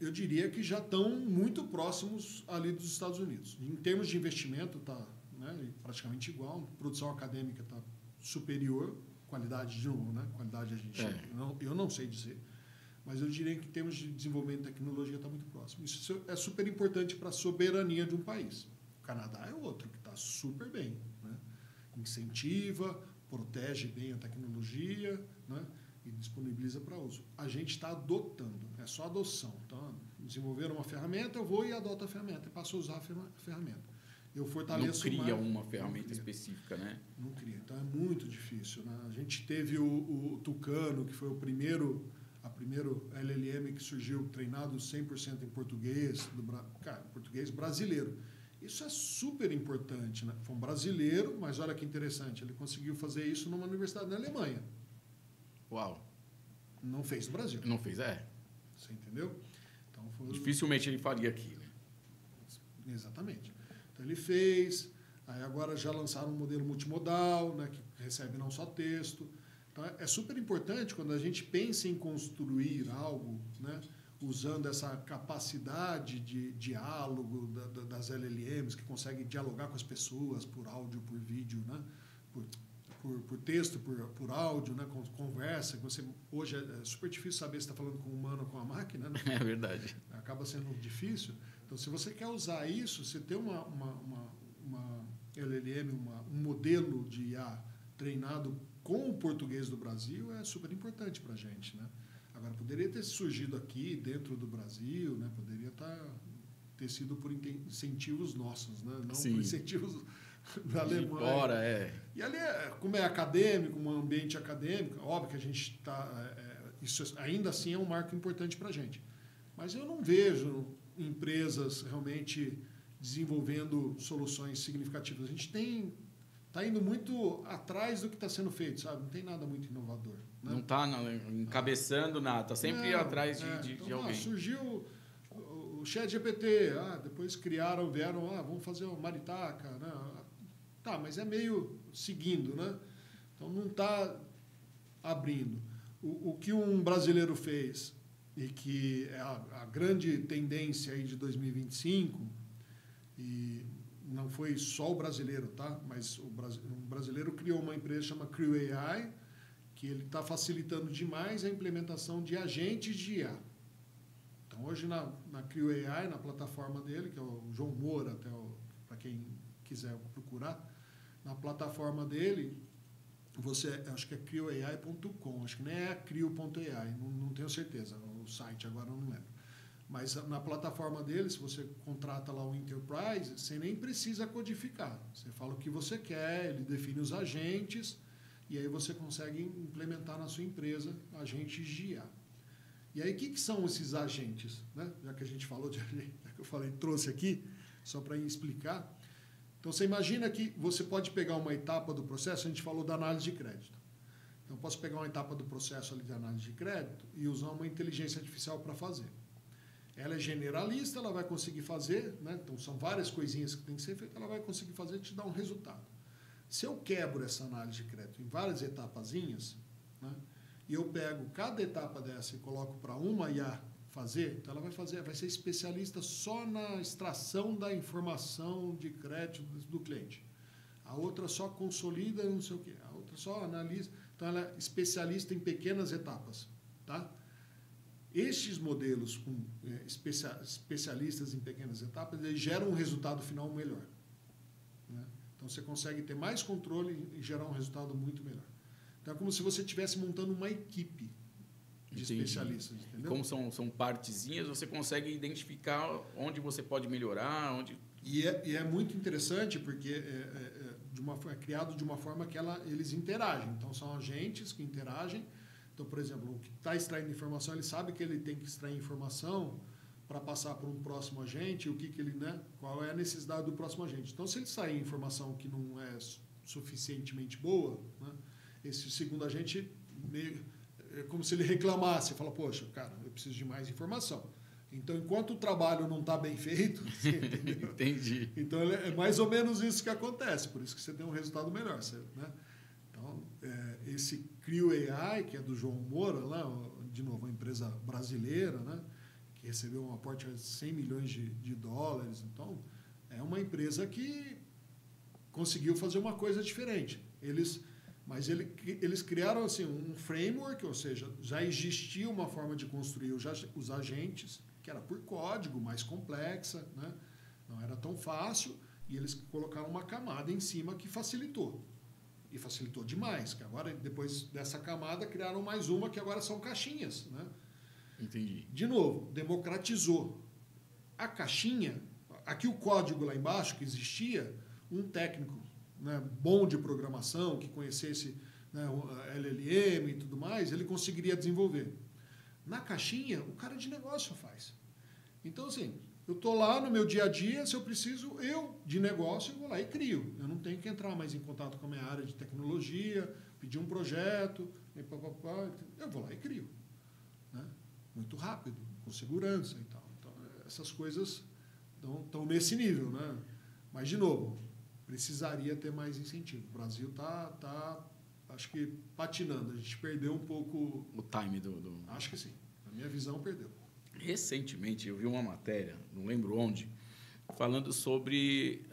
Eu diria que já estão muito próximos ali dos Estados Unidos. Em termos de investimento, está, né, praticamente igual. Produção acadêmica está superior. Qualidade, de novo, né? Qualidade a gente... Eu não sei dizer. Mas eu diria que em termos de desenvolvimento de tecnologia está muito próximo. Isso é super importante para a soberania de um país. O Canadá é outro, que está super bem, né? Incentiva, protege bem a tecnologia, né? E disponibiliza para uso. A gente está adotando, é só adoção. Então, desenvolveram uma ferramenta, eu vou e adoto a ferramenta, e passo a usar a ferramenta. Eu fortaleço mais. Não cria uma ferramenta específica, né? Não cria. Então, é muito difícil, né? A gente teve o Tucano, que foi a primeiro LLM que surgiu treinado 100% em português, português brasileiro. Isso é super importante, né? Foi um brasileiro, mas olha que interessante, ele conseguiu fazer isso numa universidade na Alemanha. Uau! Não fez no Brasil. Não fez, Você entendeu? Então, dificilmente ele faria aqui, né? Exatamente. Então, ele fez, aí agora já lançaram um modelo multimodal, né, que recebe não só texto. Então, é super importante quando a gente pensa em construir algo, né, usando essa capacidade de diálogo das LLMs, que conseguem dialogar com as pessoas por áudio, por vídeo, né, por texto, por áudio, né? Conversa. Hoje é super difícil saber se está falando com o humano ou com a máquina. Né? É verdade. Acaba sendo difícil. Então, se você quer usar isso, você ter uma LLM, um modelo de IA treinado com o português do Brasil é super importante para a gente. Né? Agora, poderia ter surgido aqui, dentro do Brasil, né? Poderia ter sido por incentivos nossos, né? Não Sim. por incentivos da Alemanha. Fora, E ali, como é acadêmico, um ambiente acadêmico, óbvio que a gente está... isso ainda assim é um marco importante para a gente. Mas eu não vejo empresas realmente desenvolvendo soluções significativas. A gente está indo muito atrás do que está sendo feito, sabe? Não tem nada muito inovador. Né? Não está encabeçando nada, está sempre atrás de alguém. Surgiu o ChatGPT, depois vieram, vamos fazer o Maritaca, né? Tá, mas é meio seguindo, né? Então não está abrindo. O que um brasileiro fez e que é a grande tendência aí de 2025, e não foi só o brasileiro, tá? Mas um brasileiro criou uma empresa chamada Crio AI, que ele está facilitando demais a implementação de agentes de IA. Então, hoje na Crio AI, na plataforma dele, que é o João Moura, para quem quiser procurar, na plataforma dele, acho que é crioai.com, acho que nem é crio.ai, não tenho certeza, o site agora eu não lembro. Mas na plataforma dele, se você contrata lá o Enterprise, você nem precisa codificar. Você fala o que você quer, ele define os agentes, e aí você consegue implementar na sua empresa agentes de IA. E aí, o que são esses agentes? Né? Já que a gente falou já que eu trouxe aqui, só para explicar. Então, você imagina que você pode pegar uma etapa do processo, a gente falou da análise de crédito. Então, eu posso pegar uma etapa do processo ali de análise de crédito e usar uma inteligência artificial para fazer. Ela é generalista, ela vai conseguir fazer, né? Então, são várias coisinhas que tem que ser feitas, ela vai conseguir fazer e te dar um resultado. Se eu quebro essa análise de crédito em várias etapazinhas, né? E eu pego cada etapa dessa e coloco para uma IA fazer, então ela vai ser especialista só na extração da informação de crédito do cliente. A outra só consolida não sei o quê, a outra só analisa. Então ela é especialista em pequenas etapas, tá? Estes modelos com especialistas em pequenas etapas, eles geram um resultado final melhor. Né? Então você consegue ter mais controle e gerar um resultado muito melhor. Então é como se você estivesse montando uma equipe de especialistas, entendeu? Como são partezinhas, você consegue identificar onde você pode melhorar, onde... E é muito interessante porque é criado de uma forma que eles interagem. Então, são agentes que interagem. Então, por exemplo, o que está extraindo informação, ele sabe que ele tem que extrair informação para passar para um próximo agente, qual é a necessidade do próximo agente. Então, se ele sair informação que não é suficientemente boa, né, esse segundo agente é como se ele reclamasse, fala, poxa, cara, eu preciso de mais informação. Então, enquanto o trabalho não está bem feito, você entendeu? Entendi. Então, é mais ou menos isso que acontece, por isso que você tem um resultado melhor. Né? Então, esse Crio AI, que é do João Moura, lá, de novo, uma empresa brasileira, né, que recebeu um aporte de 100 milhões de dólares. Então, é uma empresa que conseguiu fazer uma coisa diferente. Mas eles criaram assim, um framework, ou seja, já existia uma forma de construir os agentes, que era por código, mais complexa, né? Não era tão fácil, e eles colocaram uma camada em cima que facilitou. E facilitou demais, que agora, depois dessa camada, criaram mais uma, que agora são caixinhas. Né? Entendi. De novo, democratizou. A caixinha, aqui o código lá embaixo que existia, um técnico, né, bom de programação, que conhecesse, né, LLM e tudo mais, ele conseguiria desenvolver. Na caixinha, o cara de negócio faz. Então, assim, eu estou lá no meu dia a dia, se eu preciso, de negócio, eu vou lá e crio. Eu não tenho que entrar mais em contato com a minha área de tecnologia, pedir um projeto, eu vou lá e crio. Né? Muito rápido, com segurança e tal. Então, essas coisas estão nesse nível. Né? Mas, de novo, precisaria ter mais incentivo. O Brasil está, acho que, patinando. A gente perdeu um pouco... O time Acho que sim. Na minha visão, perdeu. Recentemente, eu vi uma matéria, não lembro onde, falando sobre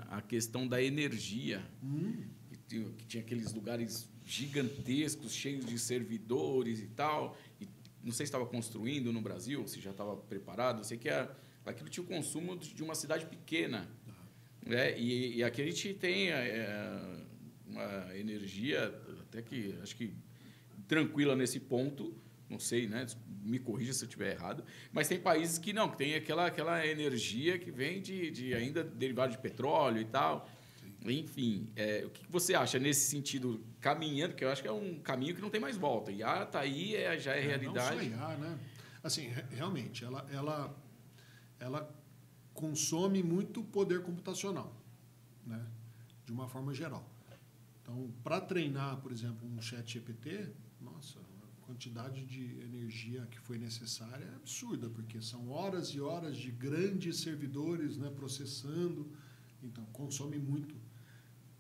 a questão da energia. que tinha aqueles lugares gigantescos, cheios de servidores e tal. E não sei se estava construindo no Brasil, se já estava preparado. Eu sei que aquilo tinha o consumo de uma cidade pequena. Né? E aqui a gente tem uma energia, até que acho que tranquila nesse ponto. Não sei, né? Me corrija se eu estiver errado. Mas tem países que não, que tem aquela energia que vem de ainda derivado de petróleo e tal. Enfim, o que você acha nesse sentido, caminhando, que eu acho que é um caminho que não tem mais volta. IA está aí, já é realidade. Não só IA, né? Assim, realmente, ela consome muito poder computacional, né? De uma forma geral. Então, para treinar, por exemplo, um chat GPT, nossa, a quantidade de energia que foi necessária é absurda, porque são horas e horas de grandes servidores, né, processando, então consome muito.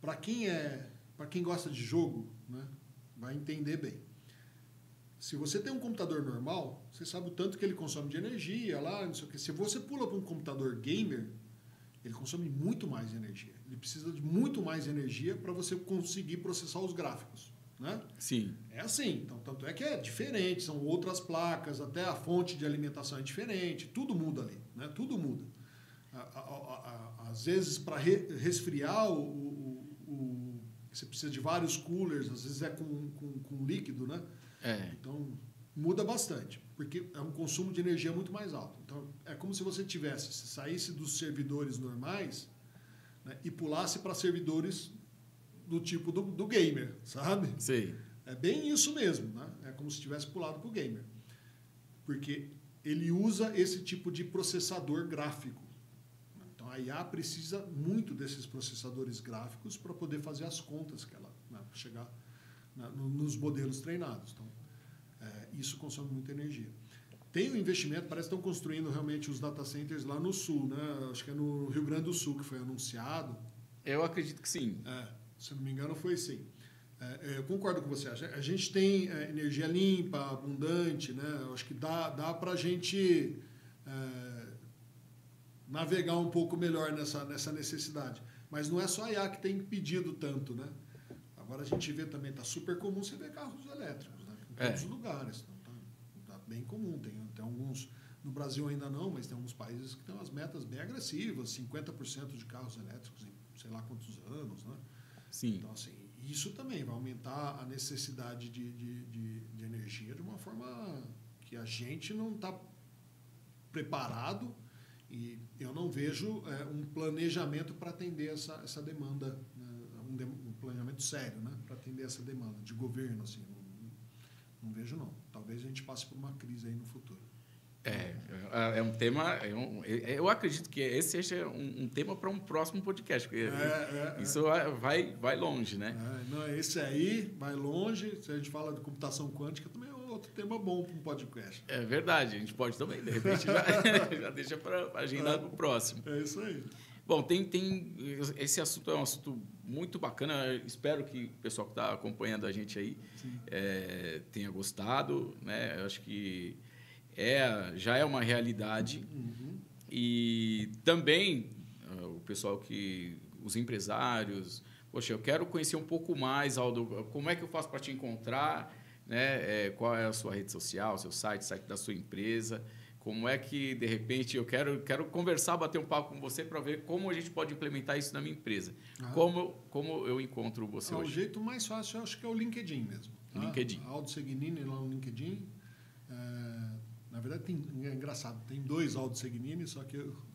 Para quem gosta de jogo, né, vai entender bem. Se você tem um computador normal, você sabe o tanto que ele consome de energia lá, não sei o quê. Se você pula para um computador gamer, ele consome muito mais energia. Ele precisa de muito mais energia para você conseguir processar os gráficos, né? Sim. É assim. Então, tanto é que é diferente, são outras placas, até a fonte de alimentação é diferente, tudo muda ali, né? Tudo muda. Às vezes, para resfriar você precisa de vários coolers, às vezes é com líquido, né? Então, muda bastante, porque é um consumo de energia muito mais alto. Então, é como se você saísse dos servidores normais, né, e pulasse para servidores do tipo do gamer, sabe? Sim. É bem isso mesmo, né? É como se tivesse pulado para o gamer. Porque ele usa esse tipo de processador gráfico. Então, a IA precisa muito desses processadores gráficos para poder fazer as contas que ela, né, chegar nos modelos treinados. Então, isso consome muita energia. Tem um investimento, parece que estão construindo realmente os data centers lá no sul, né? Acho que é no Rio Grande do Sul que foi anunciado. Eu acredito que sim. Se não me engano, foi sim. Eu concordo com você. A gente tem energia limpa, abundante, né? Acho que dá para a gente navegar um pouco melhor nessa necessidade. Mas não é só a IA que tem pedido tanto, né? Agora a gente vê também, está super comum você ver carros elétricos, né? Em todos os lugares. Então, tá bem comum. Tem alguns, no Brasil ainda não, mas tem alguns países que têm umas metas bem agressivas, 50% de carros elétricos em sei lá quantos anos, né? Sim. Então, assim, isso também vai aumentar a necessidade de energia de uma forma que a gente não está preparado. E eu não vejo um planejamento para atender essa demanda, né? Um planejamento sério, né? Para atender essa demanda de governo. Assim, não vejo, não. Talvez a gente passe por uma crise aí no futuro. É um tema... Eu acredito que esse seja um tema para um próximo podcast. Isso vai longe, né? Não, esse aí vai longe. Se a gente fala de computação quântica, também é outro tema bom para um podcast. É verdade. A gente pode também, de repente, já deixa para agendar para o próximo. É isso aí. Bom, esse assunto é um assunto muito bacana. Espero que o pessoal que está acompanhando a gente aí tenha gostado, né? Eu acho que já é uma realidade. Uhum. E também o pessoal os empresários, poxa, eu quero conhecer um pouco mais, Aldo, como é que eu faço para te encontrar, né? Qual é a sua rede social, seu site da sua empresa? Como é que, de repente, eu quero conversar, bater um papo com você para ver como a gente pode implementar isso na minha empresa. Como eu encontro você hoje? O jeito mais fácil, eu acho que é o LinkedIn mesmo. Tá? LinkedIn. Aldo Segnini lá no LinkedIn. Na verdade, é engraçado, tem 2 Aldo Segnini,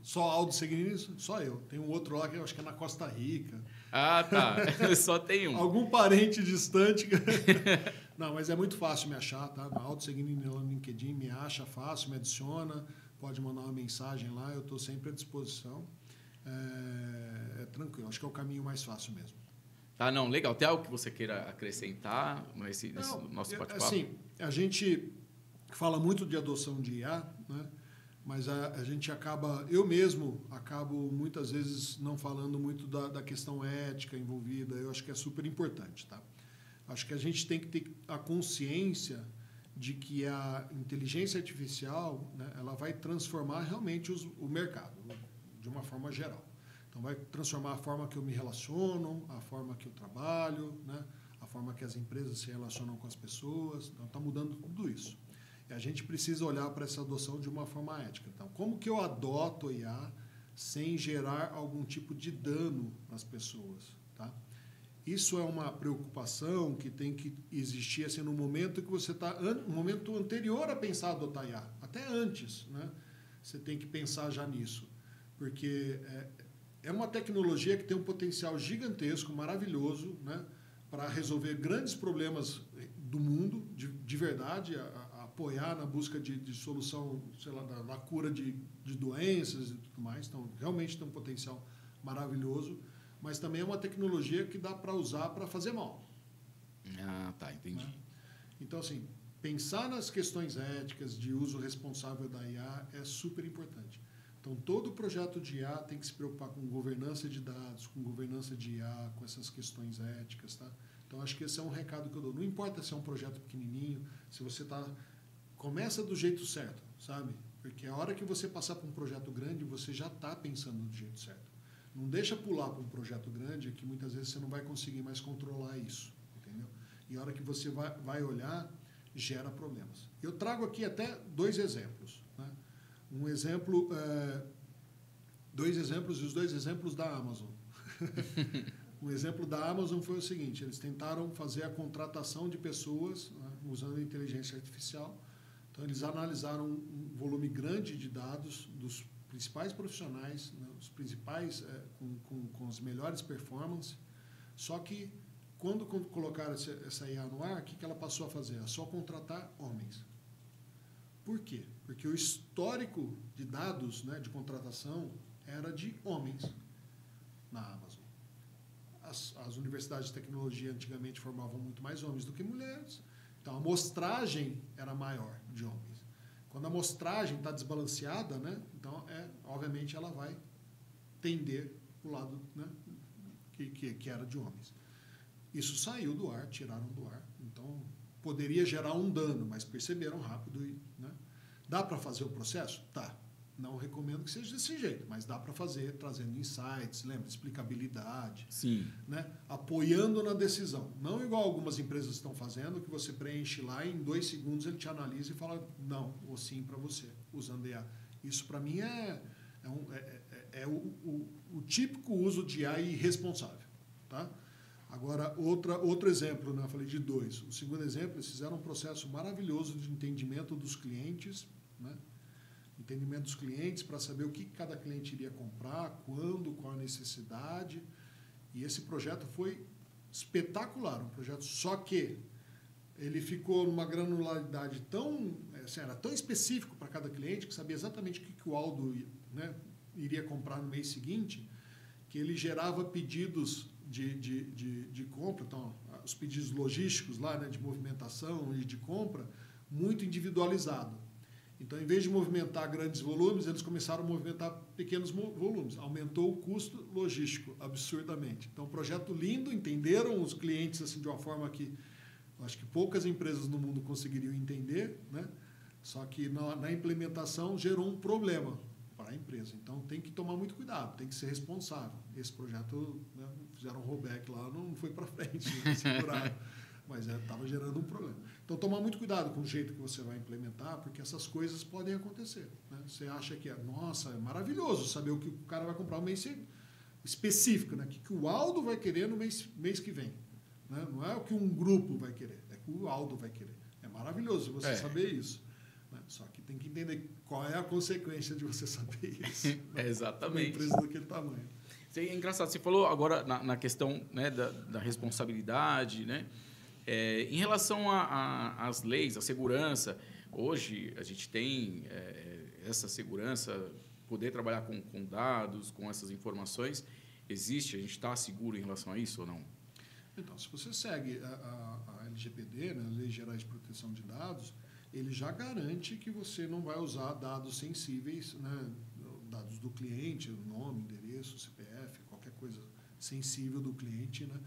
só Aldo Segnini, só eu. Tem um outro lá que eu acho que é na Costa Rica. Ah, tá. Só tem um. Algum parente distante. Não, mas é muito fácil me achar, tá? Aldo Segnini lá no LinkedIn, me acha fácil, me adiciona, pode mandar uma mensagem lá, eu estou sempre à disposição. É tranquilo, acho que é o caminho mais fácil mesmo. Tá, não, legal. Tem algo que você queira acrescentar nesse nosso bate-papo? Assim, a gente fala muito de adoção de IA, né? Mas a gente eu mesmo acabo muitas vezes não falando muito da questão ética envolvida. Eu acho que é super importante, tá? Acho que a gente tem que ter a consciência de que a inteligência artificial, né, ela vai transformar realmente o mercado, de uma forma geral. Então, vai transformar a forma que eu me relaciono, a forma que eu trabalho, né? A forma que as empresas se relacionam com as pessoas. Então, está mudando tudo isso. E a gente precisa olhar para essa adoção de uma forma ética. Então, como que eu adoto a IA sem gerar algum tipo de dano nas pessoas? Tá? Isso é uma preocupação que tem que existir assim, no momento que você está... No momento anterior a pensar em adotar a IA. Até antes, né? Você tem que pensar já nisso. Porque é uma tecnologia que tem um potencial gigantesco, maravilhoso, né? Para resolver grandes problemas do mundo, de verdade, apoiar na busca de solução, sei lá, da cura de doenças e tudo mais. Então, realmente tem um potencial maravilhoso, mas também é uma tecnologia que dá para usar para fazer mal. Ah, tá, entendi. Né? Então, assim, pensar nas questões éticas de uso responsável da IA é super importante. Então, todo projeto de IA tem que se preocupar com governança de dados, com governança de IA, com essas questões éticas, tá? Então, acho que esse é um recado que eu dou. Não importa se é um projeto pequenininho, se você começa do jeito certo, sabe? Porque a hora que você passar para um projeto grande, você já está pensando do jeito certo. Não deixa pular para um projeto grande, que muitas vezes você não vai conseguir mais controlar isso, entendeu? E a hora que você vai olhar, gera problemas. Eu trago aqui até 2 exemplos, né? Um exemplo, 2 exemplos e os 2 exemplos da Amazon. Um exemplo da Amazon foi o seguinte: eles tentaram fazer a contratação de pessoas, né, usando a inteligência artificial. Então, eles analisaram um volume grande de dados dos principais profissionais, né, os principais com as melhores performances. Só que, quando colocaram essa IA no ar, o que ela passou a fazer? É só contratar homens. Por quê? Porque o histórico de dados, né, de contratação era de homens na Amazon. As universidades de tecnologia antigamente formavam muito mais homens do que mulheres. Então, a amostragem era maior de homens. Quando a amostragem está desbalanceada, né, então, obviamente, ela vai tender para o lado, né, que era de homens. Isso saiu do ar, tiraram do ar. Então, poderia gerar um dano, mas perceberam rápido. Né? Dá para fazer o processo? Tá. Não recomendo que seja desse jeito, mas dá para fazer trazendo insights, lembra? Explicabilidade. Sim. Né? Apoiando na decisão. Não igual algumas empresas estão fazendo, que você preenche lá e em 2 segundos ele te analisa e fala não ou sim para você, usando IA. Isso para mim é o típico uso de IA irresponsável. Tá? Agora, outro exemplo, né? Eu falei de 2. O segundo exemplo, eles fizeram um processo maravilhoso de entendimento dos clientes, né? Entendimento dos clientes para saber o que cada cliente iria comprar, quando, qual a necessidade. E esse projeto foi espetacular, um projeto só que ele ficou numa granularidade tão, assim, era tão específico para cada cliente, que sabia exatamente o que o Aldo, né, iria comprar no mês seguinte, que ele gerava pedidos de compra, então, os pedidos logísticos lá, né, de movimentação e de compra, muito individualizado. Então, em vez de movimentar grandes volumes, eles começaram a movimentar pequenos volumes. Aumentou o custo logístico absurdamente. Então, projeto lindo, entenderam os clientes assim, de uma forma que eu acho que poucas empresas no mundo conseguiriam entender, né? Só que na implementação gerou um problema para a empresa. Então, tem que tomar muito cuidado, tem que ser responsável. Esse projeto, né, fizeram um rollback lá, não foi para frente, né, seguraram. Mas estava gerando um problema. Então, tomar muito cuidado com o jeito que você vai implementar, porque essas coisas podem acontecer. Né? Você acha que nossa, é maravilhoso saber o que o cara vai comprar no mês específico, né? O que o Aldo vai querer no mês que vem. Né? Não é o que um grupo vai querer, é o que o Aldo vai querer. É maravilhoso você saber isso. Né? Só que tem que entender qual é a consequência de você saber isso. Exatamente. Uma empresa daquele tamanho. É engraçado, você falou agora na questão, né, da responsabilidade, né? Em relação às leis, à segurança, hoje a gente tem essa segurança, poder trabalhar com dados, com essas informações, existe? A gente está seguro em relação a isso ou não? Então, se você segue a LGPD, né, Lei Gerais de Proteção de Dados, ele já garante que você não vai usar dados sensíveis, né, dados do cliente, nome, endereço, CPF, qualquer coisa sensível do cliente, né?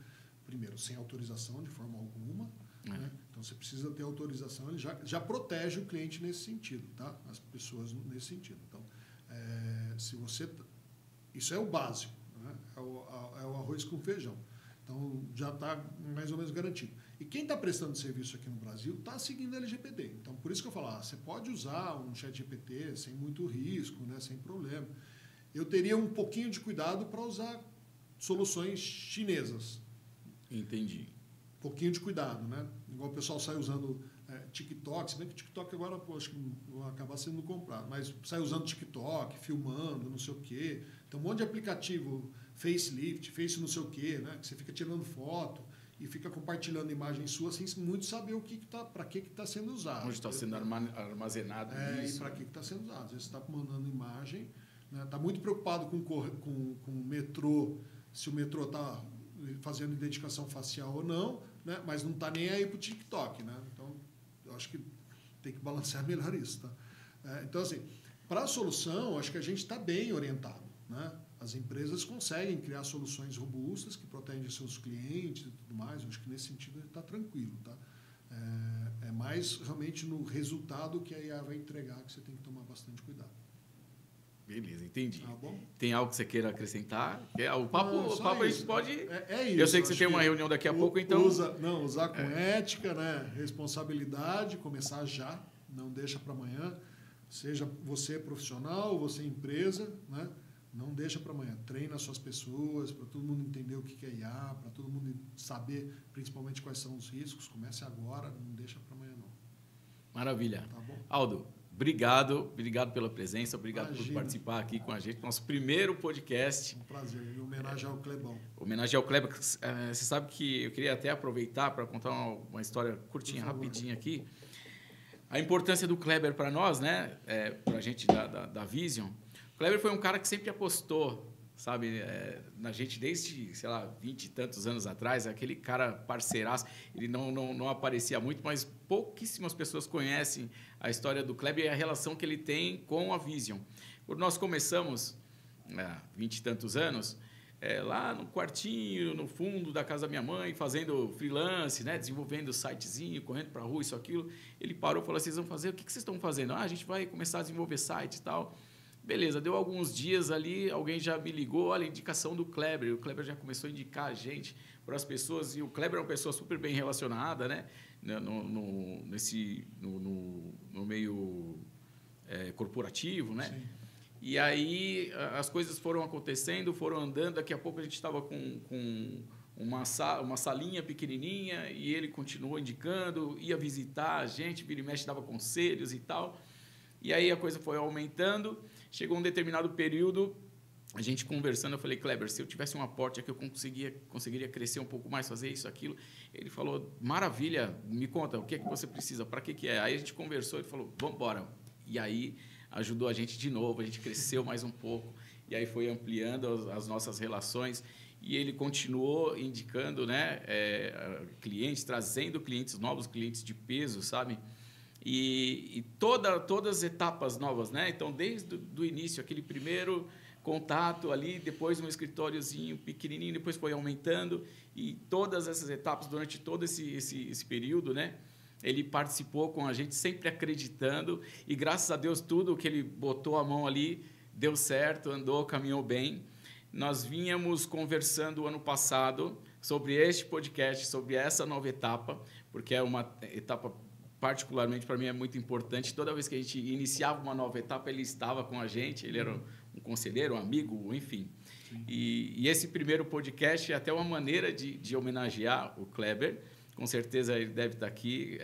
Primeiro, sem autorização de forma alguma. Né? Então, você precisa ter autorização. Ele já protege o cliente nesse sentido, tá? As pessoas nesse sentido. Então, se você... Isso é o básico. né? É o arroz com feijão. Então, já está mais ou menos garantido. E quem está prestando serviço aqui no Brasil está seguindo a LGPD. Então, por isso que eu falo, você pode usar um ChatGPT sem muito risco, né, sem problema. Eu teria um pouquinho de cuidado para usar soluções chinesas. Entendi. Um pouquinho de cuidado, né? Igual o pessoal sai usando TikTok, se bem que o TikTok agora, acho que vai acabar sendo comprado, mas sai usando TikTok, filmando, não sei o quê. Tem um monte de aplicativo, facelift, face não sei o quê, né? Que você fica tirando foto e fica compartilhando imagem sua sem muito saber para que está sendo usado. Onde está sendo armazenado isso. E para que está sendo usado. Às vezes você está mandando imagem, está muito preocupado com o metrô, se o metrô está fazendo identificação facial ou não, né? Mas não está nem aí para o TikTok. Né? Então, eu acho que tem que balancear melhor isso. Tá? Então, assim, para a solução, acho que a gente está bem orientado. Né? As empresas conseguem criar soluções robustas que protegem seus clientes e tudo mais. Eu acho que nesse sentido está tranquilo. Tá? É mais realmente no resultado que a IA vai entregar que você tem que tomar bastante cuidado. Beleza, entendi. Tá bom? Tem algo que você queira acrescentar? O papo a gente pode... É isso. Eu sei que você tem uma reunião daqui a pouco, então... Usar com ética, né? Responsabilidade, começar já, não deixa para amanhã. Seja você profissional, você empresa, né? Não deixa para amanhã. Treina as suas pessoas, para todo mundo entender o que é IA, para todo mundo saber principalmente quais são os riscos. Comece agora, não deixa para amanhã não. Maravilha. Tá bom? Aldo, obrigado por presença, obrigado por participar aqui com a gente, nosso primeiro podcast. Um prazer, em homenagem ao Clebão. Homenagem ao Kleber. Você sabe que eu queria até aproveitar para contar uma história curtinha, rapidinha aqui. A importância do Kleber para nós, né? Para a gente da Vision. O Kleber foi um cara que sempre apostou, sabe, na gente desde, sei lá, 20 e tantos anos atrás, aquele cara parceiraço. Ele não aparecia muito, mas pouquíssimas pessoas conhecem a história do Kleber e a relação que ele tem com a Vision. Quando nós começamos, 20 e tantos anos, lá no quartinho, no fundo da casa da minha mãe, fazendo freelance, né, desenvolvendo sitezinho, correndo para a rua, isso, aquilo, ele parou e falou, vocês vão fazer? O que vocês estão fazendo? A gente vai começar a desenvolver site e tal. Beleza, deu alguns dias ali, alguém já me ligou, olha, a indicação do Kleber. O Kleber já começou a indicar a gente para as pessoas. E o Kleber é uma pessoa super bem relacionada, né? No meio corporativo, né? Sim. E aí as coisas foram acontecendo, foram andando. Daqui a pouco a gente estava com uma salinha pequenininha e ele continuou indicando, ia visitar a gente, vira e mexe, dava conselhos e tal. E aí a coisa foi aumentando. Chegou um determinado período, a gente conversando, eu falei, Kleber, se eu tivesse um aporte aqui, eu conseguiria crescer um pouco mais, fazer isso, aquilo. Ele falou, maravilha, me conta, o que é que você precisa, para que é? Aí a gente conversou, ele falou, vamos embora. E aí ajudou a gente de novo, a gente cresceu mais um pouco, e aí foi ampliando as nossas relações, e ele continuou indicando, né, clientes, trazendo clientes novos, clientes de peso, sabe? E todas as etapas novas, né? Então, desde o início, aquele primeiro contato ali, depois um escritóriozinho pequenininho, depois foi aumentando, e todas essas etapas, durante todo esse período, né? Ele participou com a gente, sempre acreditando, e graças a Deus, tudo que ele botou a mão ali deu certo, andou, caminhou bem. Nós vínhamos conversando ano passado sobre este podcast, sobre essa nova etapa, porque é uma etapa particularmente para mim é muito importante. Toda vez que a gente iniciava uma nova etapa, ele estava com a gente, ele era um conselheiro, um amigo, enfim. E esse primeiro podcast é até uma maneira de homenagear o Kleber. Com certeza ele deve estar aqui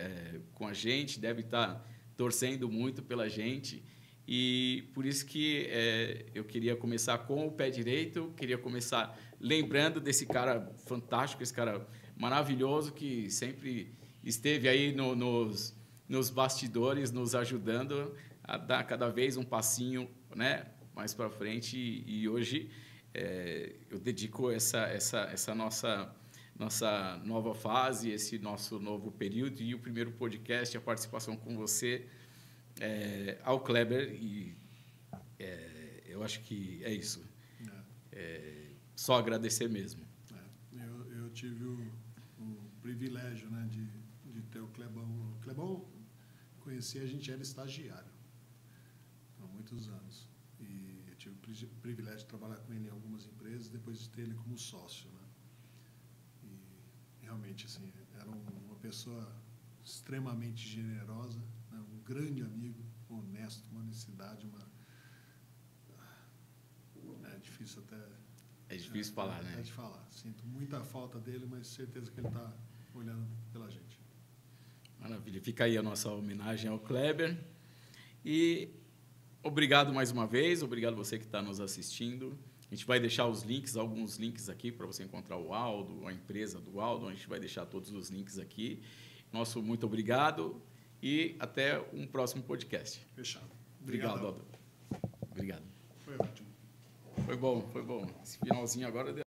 com a gente, deve estar torcendo muito pela gente. E por isso que eu queria começar com o pé direito, queria começar lembrando desse cara fantástico, esse cara maravilhoso que sempre esteve aí nos bastidores, nos ajudando a dar cada vez um passinho, né, mais para frente. E hoje eu dedico essa nossa nova fase, esse nosso novo período e o primeiro podcast, a participação com você, ao Kleber. E eu acho que é isso. Só agradecer mesmo. Eu tive o privilégio, né, de ter o Clebão. O Clebão, conheci, a gente era estagiário há muitos anos. E eu tive o privilégio de trabalhar com ele em algumas empresas, depois de ter ele como sócio, né? E realmente, assim, era uma pessoa extremamente generosa, né? Um grande amigo, honesto, uma honestidade, é difícil até... É difícil falar, né? É de falar. Sinto muita falta dele, mas certeza que ele está olhando pela gente. Maravilha. Fica aí a nossa homenagem ao Kleber. E obrigado mais uma vez. Obrigado você que está nos assistindo. A gente vai deixar os links, alguns links aqui para você encontrar o Aldo, a empresa do Aldo. A gente vai deixar todos os links aqui. Nosso muito obrigado e até um próximo podcast. Fechado. Obrigado, Aldo. Obrigado. Foi ótimo. Foi bom, foi bom. Esse finalzinho agora deu.